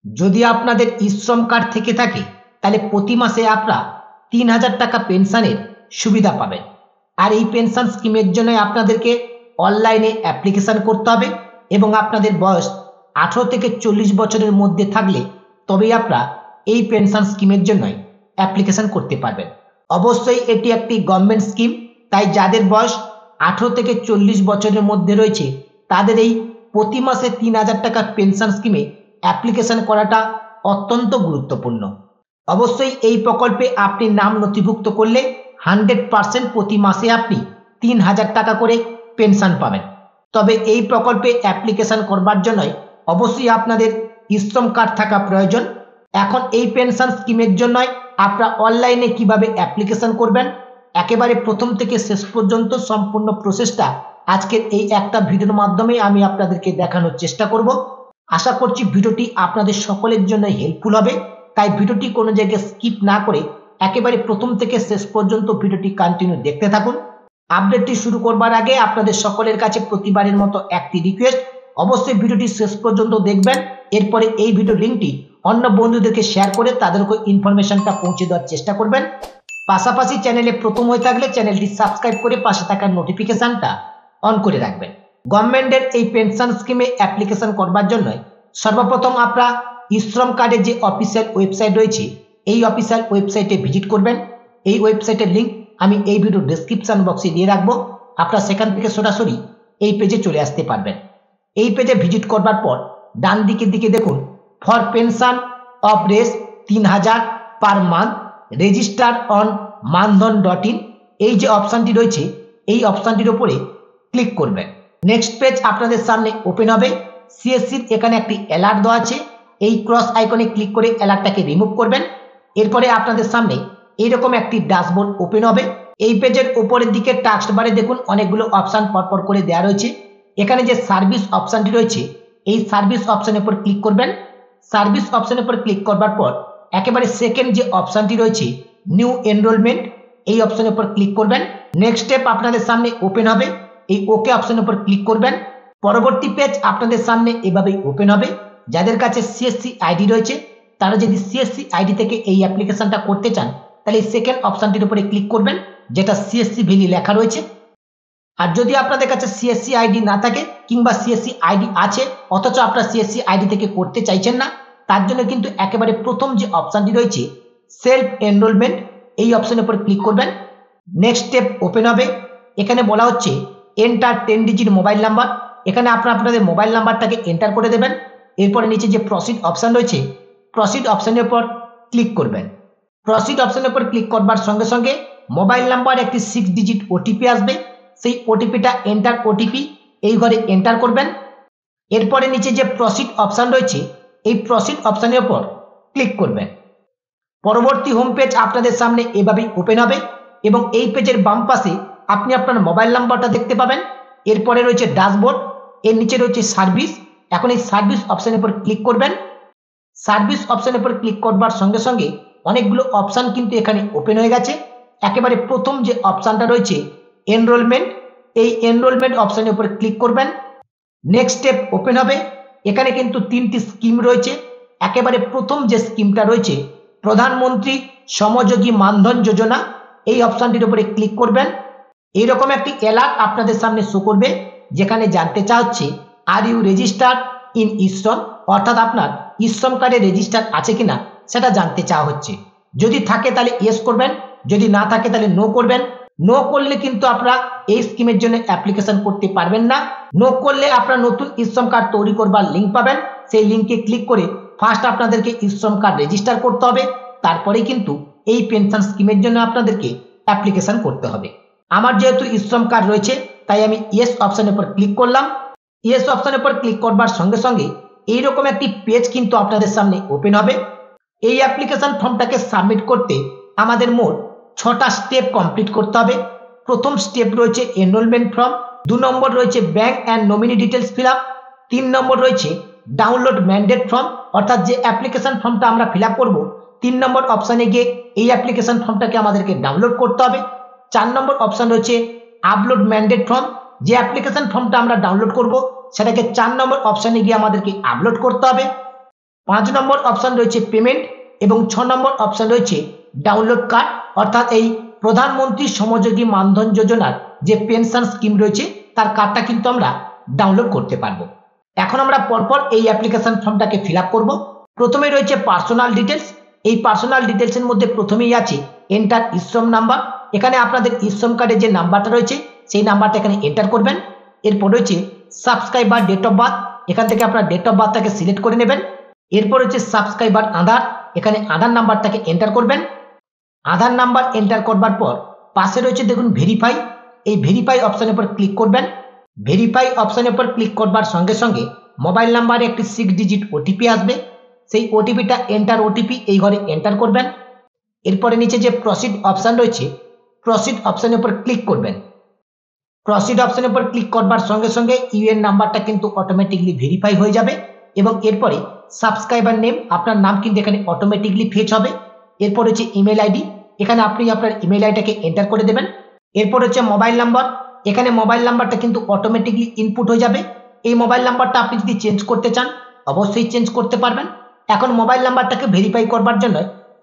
যদি আপনাদের ই-শ্রম কার্ড থেকে থাকে তাহলে প্রতি মাসে আপনারা ৩,০০০ টাকা পেনশনের সুবিধা পাবেন। আর এই পেনশন স্কিমের জন্য আপনাদেরকে অনলাইনে অ্যাপ্লিকেশন করতে হবে এবং আপনাদের বয়স ১৮ থেকে ৪০ বছরের মধ্যে থাকলে তবেই আপনারা এই পেনশন স্কিমের জন্য অ্যাপ্লিকেশন করতে পারবেন। অবশ্যই এটি একটি গভর্নমেন্ট স্কিম, তাই যাদের বয়স ১৮ থেকে ৪০ বছরের মধ্যে রয়েছে তাদের এই প্রতি মাসে ৩,০০০ টাকা পেনশন স্কিমে অ্যাপ্লিকেশন করাটা অত্যন্ত গুরুত্বপূর্ণ। অবশ্যই এই প্রকল্পে আপনি নাম নথিভুক্ত করলে 100% প্রতি মাসে আপনি ৩,০০০ টাকা করে পেনশন পাবেন। তবে এই প্রকল্পে অ্যাপ্লিকেশন করবার জন্য অবশ্যই আপনাদের ই-শ্রম কার্ড থাকা প্রয়োজন। এখন এই পেনশন স্কিমের জন্য আপনারা অনলাইনে কিভাবে অ্যাপ্লিকেশন করবেন একেবারে প্রথম থেকে শেষ পর্যন্ত সম্পূর্ণ প্রসেসটা আজকের এই একটা ভিডিওর মাধ্যমে আমি আপনাদেরকে দেখানোর চেষ্টা করব। আশা করছি ভিডিওটি আপনাদের সকলের জন্য হেল্পফুল হবে, তাই ভিডিওটি কোনো জায়গায় স্কিপ না করে একেবারে প্রথম থেকে শেষ পর্যন্ত ভিডিওটি কন্টিনিউ দেখতে থাকুন। আপডেটটি শুরু করবার আগে আপনাদের সকলের কাছে প্রতিবারের মতো একটি রিকোয়েস্ট, অবশ্যই ভিডিওটি শেষ পর্যন্ত দেখবেন। এরপরে এই ভিডিও লিঙ্কটি অন্য বন্ধুদেরকে শেয়ার করে তাদেরকে ইনফরমেশনটা পৌঁছে দেওয়ার চেষ্টা করবেন। পাশাপাশি চ্যানেলে প্রথম হয়ে থাকলে চ্যানেলটি সাবস্ক্রাইব করে পাশে থাকা নোটিফিকেশনটা অন করে রাখবেন। গভর্নমেন্টের এই পেনশন স্কিমে অ্যাপ্লিকেশন করবার জন্য সর্বপ্রথম আপনারা ই-শ্রম কার্ডের যে অফিসিয়াল ওয়েবসাইট রয়েছে এই অফিসিয়াল ওয়েবসাইটে ভিজিট করবেন। এই ওয়েবসাইটের লিঙ্ক আমি এই ভিডিওর ডেসক্রিপশন বক্সে দিয়ে রাখবো, আপনারা সেখান থেকে সরাসরি এই পেজে চলে আসতে পারবেন। এই পেজে ভিজিট করবার পর ডান দিকের দিকে দেখুন ফর পেনশন অফ রেস ৩,০০০ পার মান্থ রেজিস্টার অন মানধন.in, এই যে অপশনটি রয়েছে এই অপশনটির উপরে ক্লিক করবেন। নেক্সট পেজ আপনাদের সামনে ওপেন হবে। সিএসসির এখানে একটি অ্যালার্ট দেওয়া আছে, এই ক্রস আইকনে ক্লিক করে অ্যালার্টটাকে রিমুভ করবেন। এরপরে আপনাদের সামনে এইরকম একটি ড্যাশবোর্ড ওপেন হবে। এই পেজের উপরের দিকে টাস্ক বারে দেখুন অনেকগুলো অপশন পরপর করে দেওয়া রয়েছে। এখানে যে সার্ভিস অপশনটি রয়েছে এই সার্ভিস অপশনের উপর ক্লিক করবেন। সার্ভিস অপশনের উপর ক্লিক করবার পর একেবারে সেকেন্ড যে অপশনটি রয়েছে নিউ এনরোলমেন্ট, এই অপশনের উপর ক্লিক করবেন। নেক্সট স্টেপ আপনাদের সামনে ওপেন হবে, এই ওকে অপশনের উপর ক্লিক করবেন। পরবর্তী পেজ আপনাদের সামনে এভাবেই ওপেন হবে। যাদের কাছে সিএসসি আইডি রয়েছে তারা যদি সিএসসি আইডি থেকে এই অ্যাপ্লিকেশনটা করতে চান তাহলে এই সেকেন্ড অপশনটির উপরে ক্লিক করবেন যেটা সিএসসি ভ্যালি লেখা রয়েছে। আর যদি আপনাদের কাছে সিএসসি আইডি না থাকে কিংবা সিএসসি আইডি আছে অথচ আপনারা সিএসসি আইডি থেকে করতে চাইছেন না, তার জন্য কিন্তু একেবারে প্রথম যে অপশনটি রয়েছে সেলফ এনরোলমেন্ট, এই অপশনের উপর ক্লিক করবেন। নেক্সট স্টেপ ওপেন হবে। এখানে বলা হচ্ছে এন্টার 10 ডিজিট মোবাইল নাম্বার, এখানে আপনারা আপনাদের মোবাইল নাম্বারটাকে এন্টার করে দেবেন। এরপরে নিচে যে প্রসিড অপশন রয়েছে প্রসিড অপশনের উপর ক্লিক করবেন। প্রসিড অপশনের উপর ক্লিক করবার সঙ্গে সঙ্গে মোবাইল নাম্বার একটি 6 ডিজিট ওটিপি আসবে, সেই ওটিপিটা এন্টার ওটিপি এই ঘরে এন্টার করবেন। এরপরে নিচে যে প্রসিড অপশন রয়েছে এই প্রসিড অপশনের উপর ক্লিক করবেন। পরবর্তী হোম পেজ আপনাদের সামনে এভাবেই ওপেন হবে এবং এই পেজের বাম পাশে আপনি আপনার মোবাইল নাম্বারটা দেখতে পাবেন। এরপরে রয়েছে ড্যাশবোর্ড, এর নিচে রয়েছে সার্ভিস। এখন এই সার্ভিস অপশনের উপর ক্লিক করবেন। সার্ভিস অপশনের উপর ক্লিক করবার সঙ্গে সঙ্গে অনেকগুলো অপশন কিন্তু এখানে ওপেন হয়ে গেছে। একেবারে প্রথম যে অপশনটা রয়েছে এনরোলমেন্ট, এই এনরোলমেন্ট অপশনের উপর ক্লিক করবেন। নেক্সট স্টেপ ওপেন হবে। এখানে কিন্তু 3টি স্কিম রয়েছে। একেবারে প্রথম যে স্কিমটা রয়েছে প্রধানমন্ত্রী শ্রমযোগী মানধন যোজনা, এই অপশনটির উপরে ক্লিক করবেন। এইরকম একটি অ্যালার্ট আপনাদের সামনে শো করবে যেখানে জানতে চাওয়া হচ্ছে আর ইউ রেজিস্টার্ড ইন ই-শ্রম, অর্থাৎ আপনার ই-শ্রম কার্ডে রেজিস্টার আছে কিনা সেটা জানতে চাওয়া হচ্ছে। যদি থাকে তাহলে ইয়েস করবেন, যদি না থাকে তাহলে নো করবেন। নো করলে কিন্তু আপনারা এই স্কিমের জন্য অ্যাপ্লিকেশন করতে পারবেন না। নো করলে আপনারা নতুন ই-শ্রম কার্ড তৈরি করবার লিঙ্ক পাবেন, সেই লিঙ্কে ক্লিক করে ফার্স্ট আপনাদেরকে ই-শ্রম কার্ড রেজিস্টার করতে হবে, তারপরেই কিন্তু এই পেনশন স্কিমের জন্য আপনাদেরকে অ্যাপ্লিকেশন করতে হবে। আমার যেহেতু ই-শ্রম কার্ড রয়েছে তাই আমি ইয়েস অপশনের উপর ক্লিক করলাম। ইয়েস অপশনের উপর ক্লিক করবার সঙ্গে সঙ্গে এইরকম একটি পেজ কিন্তু আপনাদের সামনে ওপেন হবে। এই অ্যাপ্লিকেশন ফর্মটাকে সাবমিট করতে আমাদের মোট 6টা স্টেপ কমপ্লিট করতে হবে। প্রথম স্টেপ রয়েছে এনরোলমেন্ট ফর্ম, 2 নম্বর রয়েছে bank and nominee details fill up, 3 নম্বর রয়েছে ডাউনলোড ম্যান্ডেট ফর্ম, অর্থাৎ যে অ্যাপ্লিকেশন ফর্মটা আমরা ফিল আপ করবো 3 নম্বর অপশানে গিয়ে এই অ্যাপ্লিকেশন ফর্মটাকে আমাদেরকে ডাউনলোড করতে হবে। 4 নম্বর অপশান রয়েছে আপলোড ম্যান্ডেট ফর্ম, যে অ্যাপ্লিকেশন ফর্মটা আমরা ডাউনলোড করব সেটাকে 4 নম্বর অপশানে গিয়ে আমাদেরকে আপলোড করতে হবে। 5 নম্বর অপশন রয়েছে পেমেন্ট এবং 6 নম্বর অপশন রয়েছে ডাউনলোড কার্ড, অর্থাৎ এই প্রধানমন্ত্রী শ্রমযোগী মানধন যোজনার যে পেনশন স্কিম রয়েছে তার কার্ডটা কিন্তু আমরা ডাউনলোড করতে পারবো। এখন আমরা পরপর এই অ্যাপ্লিকেশন ফর্মটাকে ফিল আপ করবো। প্রথমে রয়েছে পার্সোনাল ডিটেলস। এই পার্সোনাল ডিটেলস এর মধ্যে প্রথমেই আছে এন্টার ইশ্রম নাম্বার। এখানে আপনাদের ইশ্রম কার্ডের যে নাম্বারটা রয়েছে সেই নাম্বারটা এখানে এন্টার করবেন। এরপর রয়েছে সাবস্ক্রাইবার ডেট অফ বার্থ, এখান থেকে আপনার ডেট অফ বার্থটাকে সিলেক্ট করে নেবেন। এরপর হচ্ছে সাবস্ক্রাইবার আধার, এখানে আধার নাম্বারটাকে এন্টার করবেন। আধার নাম্বার এন্টার করবার পর পাশে রয়েছে দেখুন ভেরিফাই, এই ভেরিফাই অপশনের উপর ক্লিক করবেন। ভেরিফাই অপশনের উপর ক্লিক করবার সঙ্গে সঙ্গে মোবাইল নাম্বারে একটি 6 ডিজিট ওটিপি আসবে, সেই ওটিপিটা এন্টার ওটিপি এই ঘরে এন্টার করবেন। এরপরে নিচে যে প্রসিড অপশন রয়েছে প্রসিড অপশনের উপর ক্লিক করবেন। প্রসিড অপশনের উপর ক্লিক করবার সঙ্গে সঙ্গে ইউএন নাম্বারটা কিন্তু অটোমেটিকলি ভেরিফাই হয়ে যাবে এবং এরপরে সাবস্ক্রাইবার নেম, আপনার নাম কিন্তু এখানে অটোমেটিকলি ফেচ হবে। এরপর হচ্ছে ইমেল আইডি, এখানে আপনি আপনার ইমেল আইডিটাকে এন্টার করে দেবেন। এরপর হচ্ছে মোবাইল নাম্বার, এখানে মোবাইল নাম্বারটা কিন্তু অটোমেটিকলি ইনপুট হয়ে যাবে। এই মোবাইল নাম্বারটা আপনি যদি চেঞ্জ করতে চান অবশ্যই চেঞ্জ করতে পারবেন। এখন মোবাইল নাম্বারটাকে ভেরিফাই করবার জন্য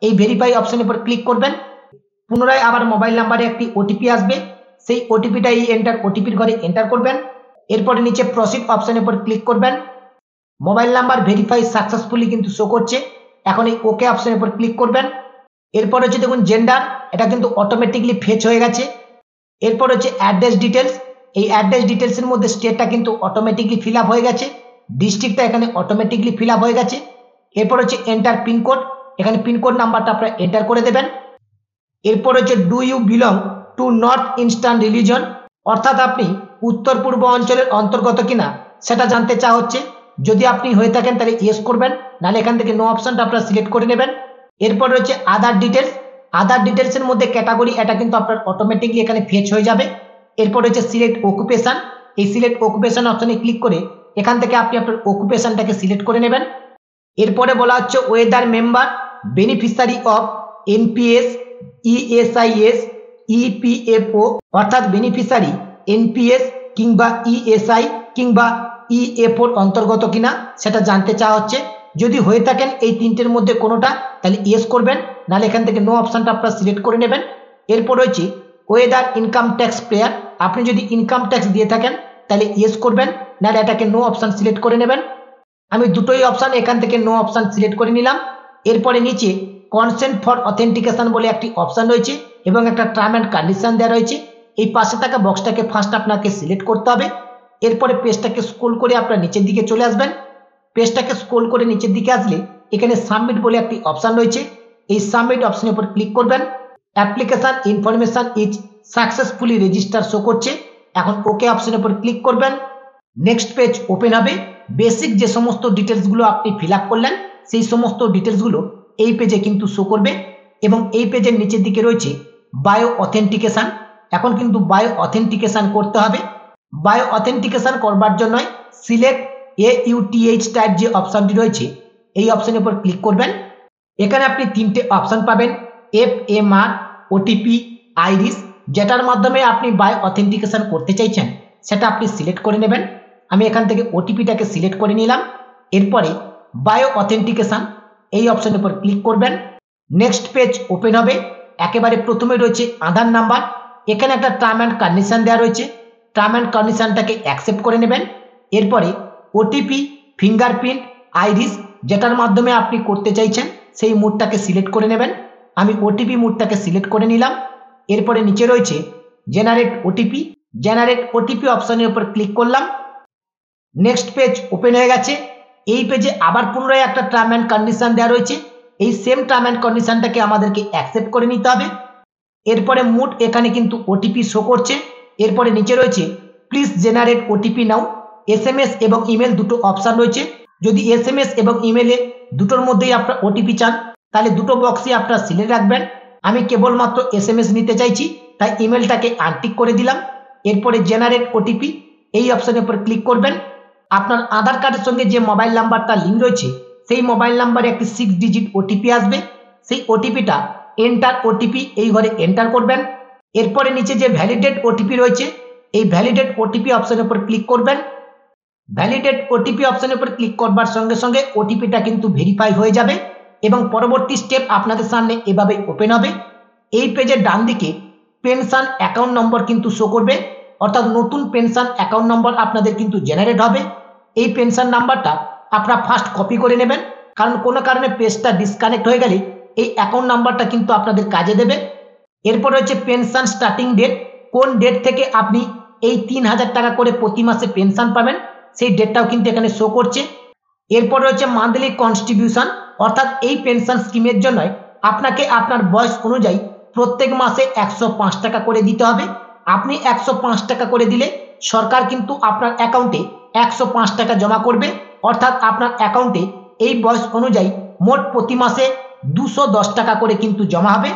এই ভেরিফাই অপশনের উপর ক্লিক করবেন। পুনরায় আবার মোবাইল নাম্বারে একটি ওটিপি আসবে, সেই ওটিপিটা এই এন্টার ওটিপির ঘরে এন্টার করবেন। এরপরে নিচে প্রসিড অপশনের উপর ক্লিক করবেন। মোবাইল নাম্বার ভেরিফাই সাকসেসফুলি কিন্তু শো করছে। এখন এই ওকে অপশনের উপর ক্লিক করবেন। এরপর হচ্ছে দেখুন জেন্ডার, এটা কিন্তু অটোমেটিকলি ফেচ হয়ে গেছে। এরপর হচ্ছে অ্যাড্রেস ডিটেলস, এই অ্যাড্রেস ডিটেলসের মধ্যে স্টেটটা কিন্তু অটোমেটিকলি ফিল আপ হয়ে গেছে, ডিস্ট্রিক্টটা এখানে অটোমেটিকলি ফিল আপ হয়ে গেছে। এরপর হচ্ছে এন্টার পিনকোড, এখানে পিনকোড নাম্বারটা আপনারা এন্টার করে দেবেন। এরপর হচ্ছে do you belong to north eastern religion, অর্থাৎ আপনি উত্তর পূর্ব অঞ্চলের অন্তর্গত কিনা সেটা জানতে চাওয়া হচ্ছে। যদি আপনি হয়ে থাকেন তাহলে ইয়েস করবেন, নাহলে এখান থেকে নো অপশনটা আপনারা সিলেক্ট করে নেবেন। এরপর রয়েছে আদার ডিটেলস, আদার ডিটেলস এর মধ্যে ক্যাটাগরি, এটা কিন্তু আপনার অটোমেটিকলি এখানে ফেচ হয়ে যাবে। এরপর হচ্ছে সিলেক্ট অকুপেশন, এই সিলেক্ট অকুপেশন অপশনে ক্লিক করে এখান থেকে আপনি আপনার অকুপেশনটাকে সিলেক্ট করে নেবেন। এরপরে বলা হচ্ছে whether member beneficiary of NPS, ESIS, EPFO, অর্থাৎ বেনিফিশিয়ারি এনপিএস কিংবা ইএসআই কিংবা ইএফওর অন্তর্গত কিনা সেটা জানতে চাওয়া হচ্ছে। যদি হয়ে থাকেন এই তিনটের মধ্যে কোনোটা তাহলে ইয়েস করবেন, নাহলে এখান থেকে নো অপশনটা আপনারা সিলেক্ট করে নেবেন। এরপর রয়েছে ওয়েদার ইনকাম ট্যাক্স পেয়ার, আপনি যদি ইনকাম ট্যাক্স দিয়ে থাকেন তাহলে ইয়েস করবেন, নাহলে এটাকে নো অপশন সিলেক্ট করে নেবেন। আমি দুটোই অপশন এখান থেকে নো অপশন সিলেক্ট করে নিলাম। এরপরে নিচে কনসেন্ট ফর অথেন্টিকেশন বলে একটি অপশন রয়েছে এবং একটা টার্ম অ্যান্ড কন্ডিশন দেওয়া রয়েছে। এই পাশে থাকা বক্সটাকে ফার্স্ট আপনাকে সিলেক্ট করতে হবে। এরপরে পেজটাকে স্ক্রল করে আপনার নিচের দিকে চলে আসবেন। পেজটাকে স্ক্রল করে নিচের দিকে আসলে এখানে সাবমিট বলে একটি অপশন রয়েছে, এই সাবমিট অপশনের উপর ক্লিক করবেন। Application information is successfully register show করছে, এখন ওকে অপশনের উপর ক্লিক করবেন। নেক্সট পেজ ওপেন হবে। বেসিক যে সমস্ত ডিটেলসগুলো আপনি ফিল আপ করলেন সেই সমস্ত ডিটেলসগুলো এই পেজে কিন্তু শো করবে এবং এই পেজের নিচের দিকে রয়েছে বায়ো অথেন্টিকেশন। এখন কিন্তু বায়ো অথেন্টিকেশন করতে হবে। বায়ো অথেন্টিকেশন করবার জন্য সিলেক্ট AUTH টাইপ যে অপশনটি রয়েছে এই অপশনের উপর ক্লিক করবেন। এখানে আপনি তিনটে অপশন পাবেন, FMR, ওটিপি, আইরিস, যেটার মাধ্যমে আপনি বায়ো অথেন্টিকেশন করতে চাইছেন সেটা আপনি সিলেক্ট করে নেবেন। আমি এখান থেকে ওটিপিটাকে সিলেক্ট করে নিলাম। এরপরে বায়ো অথেন্টিকেশন এই অপশনের উপর ক্লিক করবেন। নেক্সট পেজ ওপেন হবে। একেবারে প্রথমে রয়েছে আধার নাম্বার, এখানে একটা টার্ম অ্যান্ড কন্ডিশন দেওয়া রয়েছে, টার্ম অ্যান্ড কন্ডিশনটাকে অ্যাকসেপ্ট করে নেবেন। এরপরে ওটিপি, ফিঙ্গারপ্রিন্ট, আইরিস, যেটার মাধ্যমে আপনি করতে চাইছেন সেই মোডটাকে সিলেক্ট করে নেবেন। আমি ওটিপি মোডটাকে সিলেক্ট করে নিলাম। এরপরে নিচে রয়েছে জেনারেট ওটিপি, জেনারেট ওটিপি অপশনের উপর ক্লিক করলাম। নেক্সট পেজ ওপেন হয়ে গেছে। এই পেজে আবার পুনরায় একটা টার্ম অ্যান্ড কন্ডিশন দেওয়া রয়েছে, এই সেম টার্ম অ্যান্ড কন্ডিশনটাকে আমাদেরকে অ্যাকসেপ্ট করে নিতে হবে। এরপরে মোড এখানে কিন্তু ওটিপি শো করছে। এরপরে নিচে রয়েছে please generate OTP now, SMS এবং ইমেল দুটো অপশন রয়েছে। যদি SMS এবং ইমেলে দুটোর মধ্যেই আপনার ওটিপি চান তাহলে দুটো বক্সই আপনারা সিলেক্ট রাখবেন। আমি কেবলমাত্র SMS নিতে চাইছি তাই ইমেলটাকে আনটিক করে দিলাম। এরপরে জেনারেট ওটিপি এই অপশনের উপর ক্লিক করবেন। আপনার আধার কার্ডের সঙ্গে যে মোবাইল নাম্বারটা লিঙ্ক রয়েছে সেই মোবাইল নাম্বারে একটি 6 ডিজিট ওটিপি আসবে, সেই ওটিপিটা এন্টার ওটিপি এই ঘরে এন্টার করবেন। এরপরে নিচে যে ভ্যালিডেট ওটিপি রয়েছে এই ভ্যালিডেট ওটিপি অপশনের উপর ক্লিক করবেন। ভ্যালিডেট ওটিপি অপশনের উপর ক্লিক করবার সঙ্গে সঙ্গে ওটিপিটা কিন্তু ভেরিফাই হয়ে যাবে এবং পরবর্তী স্টেপ আপনাদের সামনে এভাবে ওপেন হবে। এই পেজের ডান দিকে পেনশন অ্যাকাউন্ট নম্বর কিন্তু শো করবে, অর্থাৎ নতুন পেনশন অ্যাকাউন্ট নম্বর আপনাদের কিন্তু জেনারেট হবে। এই পেনশন নাম্বারটা আপনারা ফার্স্ট কপি করে নেবেন, কারণ কোনো কারণে পেজটা ডিসকানেক্ট হয়ে গেলে এই অ্যাকাউন্ট নাম্বারটা কিন্তু আপনাদের কাজে দেবে। এরপর হচ্ছে পেনশন স্টার্টিং ডেট, কোন ডেট থেকে আপনি এই 3000 টাকা করে প্রতি মাসে পেনশন পাবেন সেই ডেটটাও কিন্তু এখানে শো করছে। এরপর হচ্ছে মান্থলি কন্ট্রিবিউশন, অর্থাৎ এই পেনশন স্কিমের জন্য আপনাকে আপনার বয়স অনুযায়ী প্রত্যেক মাসে 105 টাকা করে দিতে হবে। আপনি 105 টাকা করে দিলে সরকার কিন্তু আপনার অ্যাকাউন্টে 105 টাকা জমা করবে, অর্থাৎ আপনার অ্যাকাউন্টে এই বয়স অনুযায়ী মোট প্রতি মাসে 210 টাকা করে কিন্তু জমা হবে।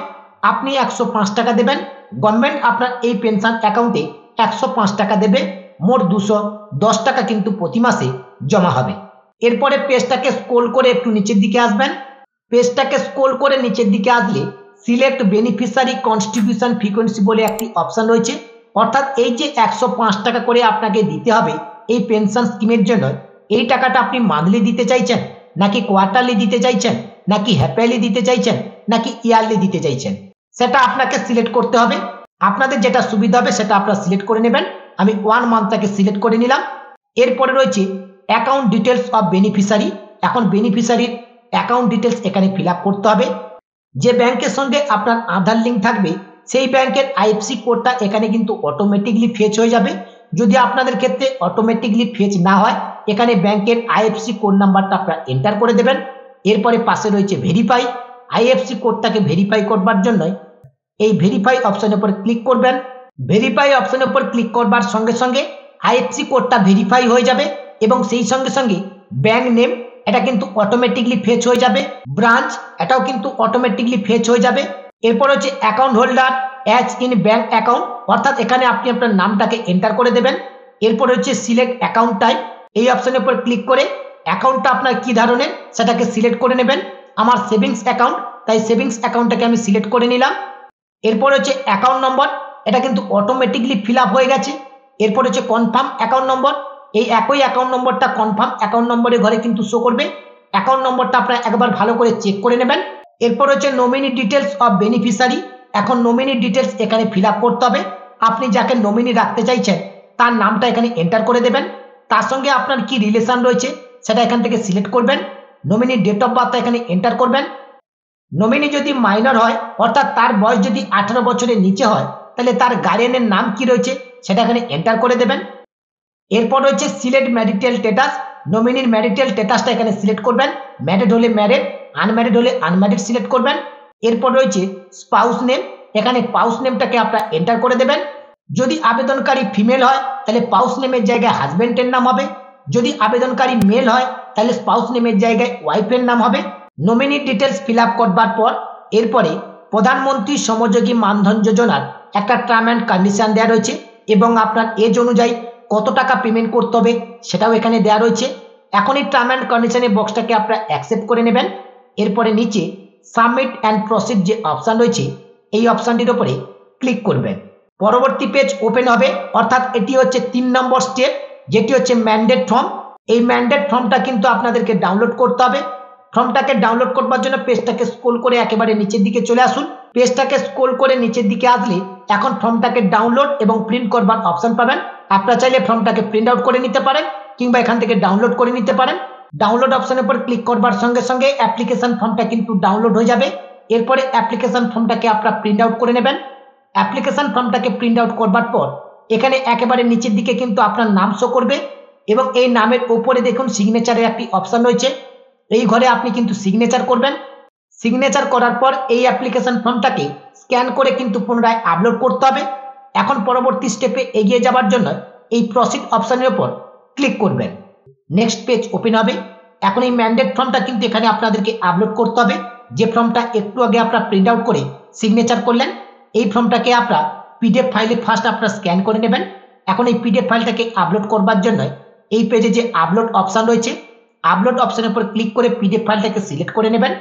আপনি 105 টাকা দেবেন, গভর্নমেন্ট আপনার এই পেনশন অ্যাকাউন্টে 105 টাকা দেবে, মোট 210 টাকা কিন্তু প্রতি মাসে জমা হবে। এরপরে পেজটাকে স্ক্রল করে একটু নিচের দিকে আসবেন। পেজটাকে স্ক্রল করে নিচের দিকে আসলে সিলেক্ট বেনিফিশিয়ারি কন্ট্রিবিউশন ফ্রিকোয়েন্সি বলে একটি অপশন রয়েছে, অর্থাৎ এই যে 105 টাকা করে আপনাকে দিতে হবে এই পেনশন স্কিমের জন্য, এই টাকাটা আপনি মান্থলি দিতে চাইছেন, নাকি কোয়ার্টারলি দিতে চাইছেন, নাকি হ্যাপিয়ারলি দিতে চাইছেন, নাকি ইয়ারলি দিতে চাইছেন, সেটা আপনাকে সিলেক্ট করতে হবে। আপনাদের যেটা সুবিধা হবে সেটা আপনারা সিলেক্ট করে নেবেন। আমি 1 মান্থটাকে সিলেক্ট করে নিলাম। এরপরে রয়েছে অ্যাকাউন্ট ডিটেলস অফ বেনিফিশিয়ারি। এখন বেনিফিশিয়ারির অ্যাকাউন্ট ডিটেলস এখানে ফিল আপ করতে হবে। যে ব্যাংকের সঙ্গে আপনার আধার লিঙ্ক থাকবে সেই ব্যাংকের আইএফসি কোডটা এখানে কিন্তু অটোমেটিকলি ফেচ হয়ে যাবে। যদি আপনাদের ক্ষেত্রে অটোমেটিকলি ফেচ না হয়, এখানে ব্যাংকের আইএফসি কোড নাম্বারটা আপনারা এন্টার করে দেবেন। এরপরে পাশে রয়েছে ভেরিফাই। আইএফসি কোডটাকে ভেরিফাই করবার জন্য এই ভেরিফাই অপশনের উপর ক্লিক করবেন। ভেরিফাই অপশনের উপর ক্লিক করবার সঙ্গে সঙ্গে আইএফসি কোডটা ভেরিফাই হয়ে যাবে এবং সেই সঙ্গে সঙ্গে ব্যাংক নেম এটা কিন্তু অটোমেটিকলি ফেচ হয়ে যাবে, ব্রাঞ্চ এটাও কিন্তু অটোমেটিকলি ফেচ হয়ে যাবে। এরপর হচ্ছে account holder as in bank account, অর্থাৎ এখানে আপনি আপনার নামটাকে এন্টার করে দেবেন। এরপর হচ্ছে সিলেক্ট অ্যাকাউন্ট টাইপ, এই অপশনের উপর ক্লিক করে অ্যাকাউন্টটা আপনার কি ধরনের সেটাকে সিলেক্ট করে নেবেন। আমার সেভিংস অ্যাকাউন্ট, তাই সেভিংস অ্যাকাউন্টটাকে আমি সিলেক্ট করে নিলাম। এরপর হচ্ছে অ্যাকাউন্ট নম্বর, এটা কিন্তু অটোমেটিকলি ফিল আপ হয়ে গেছে। এরপর হচ্ছে কনফার্ম অ্যাকাউন্ট নম্বর, এই একই অ্যাকাউন্ট নম্বরটা কনফার্ম অ্যাকাউন্ট নম্বরের ঘরে কিন্তু শো করবে। অ্যাকাউন্ট নম্বরটা আপনারা একবার ভালো করে চেক করে নেবেন। এরপর হচ্ছে নমিনি ডিটেলস অফ বেনিফিশিয়ারি। এখন নমিনি ডিটেলস এখানে ফিল আপ করতে হবে। আপনি যাকে নমিনি রাখতে চাইছেন তার নামটা এখানে এন্টার করে দেবেন। তার সঙ্গে আপনার কি রিলেশন রয়েছে সেটা এখান থেকে সিলেক্ট করবেন। নমিনি ডেট অফ বার্থ এখানে এন্টার করবেন। নমিনি যদি মাইনর হয়, অর্থাৎ তার বয়স যদি 18 বছরের নিচে হয়, তাহলে তার গার্ডিয়ানের নাম কি রয়েছে সেটা এখানে এন্টার করে দেবেন। এরপর রয়েছে সিলেক্ট ম্যারিটাল স্ট্যাটাস। নমিনির ম্যারিটাল স্ট্যাটাসটা এখানে সিলেক্ট করবেন। ম্যারিড হলে ম্যারিড, আনম্যারিড হলে আনম্যারিড সিলেক্ট করবেন। এরপর রয়েছে স্পাউস নেম, এখানে পাউস নেমটাকে আপনারা এন্টার করে দেবেন। যদি আবেদনকারী ফিমেল হয় তাহলে পাউস নেমের জায়গায় হাজবেন্ডের নাম হবে। যদি আবেদনকারী মেল হয় তাহলে স্পাউস নেমের জায়গায় ওয়াইফের নাম হবে। নমিনি ডিটেলস ফিল আপ করবার পর এরপরে প্রধানমন্ত্রী শ্রমযোগী মানধন যোজনার একটা টার্ম অ্যান্ড কন্ডিশন দেওয়া রয়েছে এবং আপনার এজ অনুযায়ী কত টাকা পেমেন্ট করতে হবে সেটাও এখানে দেওয়া রয়েছে। এখন এই টার্ম অ্যান্ড কন্ডিশনের বক্সটাকে আপনারা অ্যাকসেপ্ট করে নেবেন। এরপরে নিচে সাবমিট অ্যান্ড প্রসিড যে অপশন রয়েছে এই অপশনটির উপরে ক্লিক করবেন। পরবর্তী পেজ ওপেন হবে, অর্থাৎ এটি হচ্ছে 3 নম্বর স্টেপ, যেটি হচ্ছে ম্যান্ডেট ফর্ম। এই ম্যান্ডেট ফর্মটা কিন্তু আপনাদেরকে ডাউনলোড করতে হবে। ফর্মটাকে ডাউনলোড করবার জন্য পেজটাকে স্ক্রল করে একেবারে নিচের দিকে চলে আসুন। পেজটাকে স্ক্রল করে নিচের দিকে আসলে এখন ফর্মটাকে ডাউনলোড এবং প্রিন্ট করবার অপশন পাবেন। আপনারা চাইলে ফর্মটাকে প্রিন্ট আউট করে নিতে পারেন কিংবা এখান থেকে ডাউনলোড করে নিতে পারেন। ডাউনলোড অপশনের উপর ক্লিক করবার সঙ্গে সঙ্গে অ্যাপ্লিকেশন ফর্মটা কিন্তু ডাউনলোড হয়ে যাবে। এরপরে অ্যাপ্লিকেশন ফর্মটাকে আপনারা প্রিন্ট আউট করে নেবেন। অ্যাপ্লিকেশন ফর্মটাকে প্রিন্ট আউট করবার পর এখানে একেবারে নিচের দিকে কিন্তু আপনার নাম শো করবে এবং এই নামের উপরে দেখুন সিগনেচারের একটি অপশন রয়েছে। এই ঘরে আপনি কিন্তু সিগনেচার করবেন। সিগনেচার করার পর এই অ্যাপ্লিকেশন ফর্মটাকে স্ক্যান করে কিন্তু পুনরায় আপলোড করতে হবে। এখন পরবর্তী স্টেপে এগিয়ে যাবার জন্য এই প্রসিড অপশনের উপর ক্লিক করবেন। নেক্সট পেজ ওপেন হবে। এখন এই ম্যান্ডেট ফর্মটা কিন্তু এখানে আপনাদেরকে আপলোড করতে হবে, যে ফর্মটা একটু আগে আপনারা প্রিন্ট আউট করে সিগনেচার করলেন। এই ফর্মটাকে আপনারা পিডিএফ ফাইলে ফার্স্ট আপনারা স্ক্যান করে নেবেন। এখন এই পিডিএফ ফাইলটাকে আপলোড করবার জন্য এই পেজে যে আপলোড অপশন রয়েছে আপলোড অপশনের উপর ক্লিক করে পিডিএফ ফাইলটাকে সিলেক্ট করে নেবেন।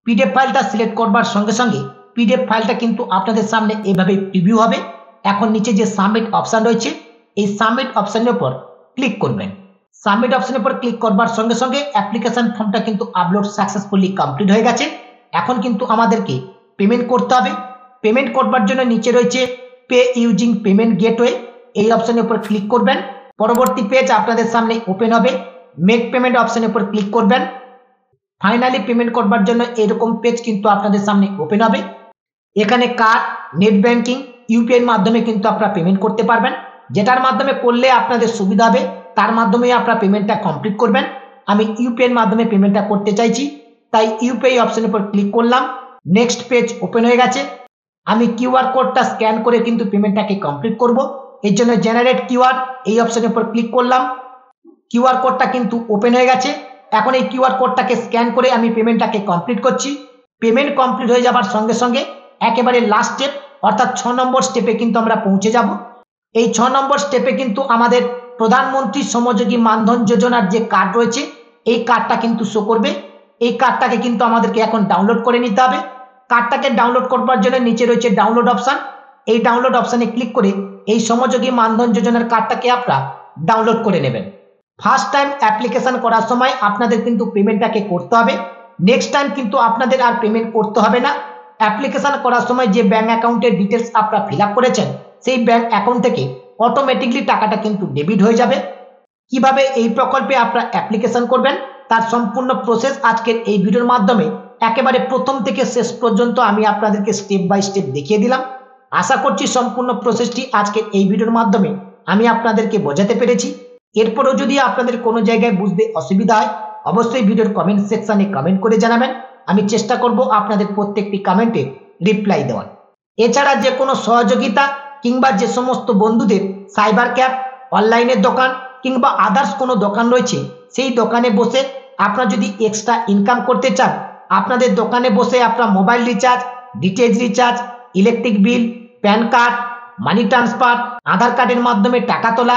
পিডিএফ ফাইলটা সিলেক্ট করবার সঙ্গে সঙ্গে পিডিএফ ফাইলটা কিন্তু আপনাদের সামনে এভাবে প্রিভিউ হবে। এখন নিচে যে সাবমিট অপশন রয়েছে এই সাবমিট অপশনের উপর ক্লিক করবেন। সাবমিট অপশনের উপর ক্লিক করবার সঙ্গে সঙ্গে অ্যাপ্লিকেশন ফর্মটা কিন্তু আপলোড সাকসেসফুলি কমপ্লিট হয়ে গেছে। এখন কিন্তু আমাদেরকে পেমেন্ট করতে হবে। পেমেন্ট করবার জন্য নিচে রয়েছে পে ইউজিং পেমেন্ট গেটওয়ে, এই অপশনের উপর ক্লিক করবেন। পরবর্তী পেজ আপনাদের সামনে ওপেন হবে। মেক পেমেন্ট অপশনের উপর ক্লিক করবেন। ফাইনালি পেমেন্ট করবার জন্য এরকম পেজ কিন্তু আপনাদের সামনে ওপেন হবে। এখানে কার্ড, নেট ব্যাংকিং, ইউপিআই মাধ্যমে কিন্তু আপনারা পেমেন্ট করতে পারবেন। যেটার মাধ্যমে করলে আপনাদের সুবিধা হবে তার মাধ্যমে আপনারা পেমেন্টটা কমপ্লিট করবেন। আমি ইউপিআই মাধ্যমে পেমেন্টটা করতে চাইছি, তাই ইউপিআই অপশনের উপর ক্লিক করলাম। নেক্সট পেজ ওপেন হয়ে গেছে। আমি কিউআর কোডটা স্ক্যান করে কিন্তু পেমেন্টটাকে কমপ্লিট করব। এর জন্য জেনারেট কিউআর এই অপশনের উপর ক্লিক করলাম। কিউআর কোডটা কিন্তু ওপেন হয়ে গেছে। এখন এই কিউআর কোডটাকে স্ক্যান করে আমি পেমেন্টটাকে কমপ্লিট করছি। পেমেন্ট কমপ্লিট হয়ে যাবার সঙ্গে সঙ্গে একেবারে লাস্ট স্টেপ অর্থাৎ 6 নম্বর স্টেপে কিন্তু আমরা পৌঁছে যাব। এই 6 নম্বর স্টেপে কিন্তু আমাদের প্রধানমন্ত্রী শ্রমযোগী মানধন যোজনার যে কার্ড রয়েছে এই কার্ডটা কিন্তু শো করবে। এই কার্ডটাকে কিন্তু আমাদেরকে এখন ডাউনলোড করে নিতে হবে। কার্ডটাকে ডাউনলোড করবার জন্য নিচে রয়েছে ডাউনলোড অপশন, এই ডাউনলোড অপশনে ক্লিক করে এই শ্রমযোগী মানধন যোজনার কার্ডটাকে আপনারা ডাউনলোড করে নেবেন। ফার্স্ট টাইম অ্যাপ্লিকেশন করার সময় আপনাদের কিন্তু পেমেন্টটাকে করতে হবে। নেক্সট টাইম কিন্তু আপনাদের আর পেমেন্ট করতে হবে না। অ্যাপ্লিকেশন করার সময় যে ব্যাংক অ্যাকাউন্টের ডিটেলস আপনারা ফিল আপ করেছেন সেই ব্যাংক অ্যাকাউন্ট থেকে অটোমেটিকলি টাকাটা কিন্তু ডেবিট হয়ে যাবে। কিভাবে এই প্রকল্পে আপনারা অ্যাপ্লিকেশন করবেন তার সম্পূর্ণ প্রসেস আজকের এই ভিডিওর মাধ্যমে একেবারে প্রথম থেকে শেষ পর্যন্ত আমি আপনাদেরকে স্টেপ বাই স্টেপ দেখিয়ে দিলাম। আশা করছি সম্পূর্ণ প্রসেসটি আজকের এই ভিডিওর মাধ্যমে আমি আপনাদেরকে বোঝাতে পেরেছি। এরপরও যদি আপনাদের কোনো জায়গায় বুঝতে অসুবিধা হয় অবশ্যই ভিডিওর কমেন্ট সেকশনে কমেন্ট করে জানাবেন। আমি চেষ্টা করব আপনাদের প্রত্যেকটি কমেন্টে রিপ্লাই দেওয়ার। এছাড়া যে কোনো সহযোগিতা কিংবা যে সমস্ত বন্ধুদের সাইবার ক্যাফ, অনলাইনের দোকান কিংবা আদার্স কোনো দোকান রয়েছে সেই দোকানে বসে আপনারা যদি এক্সট্রা ইনকাম করতে চান, আপনাদের দোকানে বসে আপনারা mobile recharge, DTH recharge, electric bill, PAN card, money transfer, Aadhaar কার্ডের মাধ্যমে টাকা তোলা,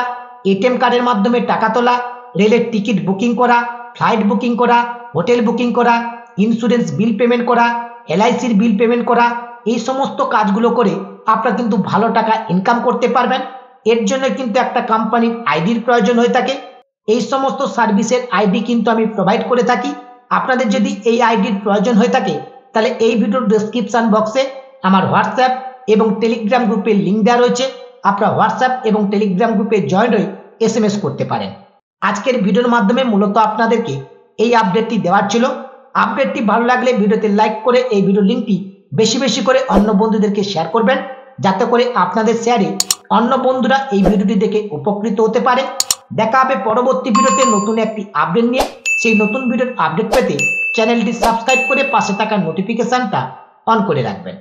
এটিএম কার্ডের মাধ্যমে টাকা তোলা, রেলের টিকিট বুকিং করা, ফ্লাইট বুকিং করা, হোটেল বুকিং করা, ইন্স্যুরেন্স বিল পেমেন্ট করা, এলআইসির বিল পেমেন্ট করা, এই সমস্ত কাজগুলো করে আপনারা কিন্তু ভালো টাকা ইনকাম করতে পারবেন। এর জন্য কিন্তু একটা কোম্পানির আইডির প্রয়োজন হয়ে থাকে। এই সমস্ত সার্ভিসের আইডি কিন্তু আমি প্রোভাইড করে থাকি। আপনাদের যদি এই আইডির প্রয়োজন হয়ে থাকে তাহলে এই ভিডিওর ডেসক্রিপশন বক্সে আমার হোয়াটসঅ্যাপ এবং টেলিগ্রাম গ্রুপের লিঙ্ক দেওয়া রয়েছে। আপনারা হোয়াটসঅ্যাপ এবং টেলিগ্রাম গ্রুপে জয়েন হয়ে এসএমএস করতে পারেন। আজকের ভিডিওর মাধ্যমে মূলত আপনাদেরকে এই আপডেটটি দেওয়ার ছিল। আপডেটটি ভালো লাগলে ভিডিওতে লাইক করে এই ভিডিও লিঙ্কটি বেশি বেশি করে অন্য বন্ধুদেরকে শেয়ার করবেন, যাতে করে আপনাদের শেয়ারে অন্য বন্ধুরা এই ভিডিওটি দেখে উপকৃত হতে পারে। দেখা হবে পরবর্তী ভিডিওতে নতুন একটি আপডেট নিয়ে। সেই নতুন ভিডিওর আপডেট পেতে চ্যানেলটি সাবস্ক্রাইব করে পাশে থাকা নোটিফিকেশনটা অন করে রাখবেন।